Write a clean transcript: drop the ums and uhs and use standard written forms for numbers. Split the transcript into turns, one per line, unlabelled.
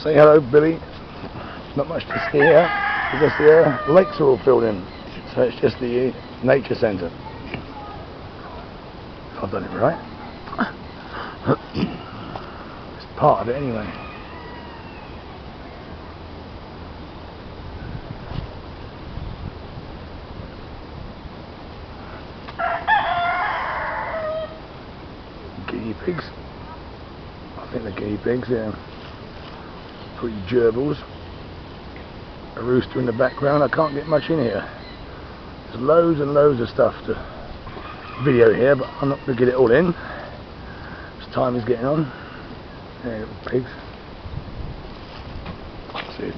Say hello, Billy. Not much to see here because the lakes are all filled in, so it's just the nature centre. I've done it right. It's part of it anyway. Guinea pigs. I think they're guinea pigs, yeah. Pretty gerbils. A rooster in the background. I can't get much in here. There's loads and loads of stuff to video here, but I'm not going to get it all in. As time is getting on. There, little pigs. See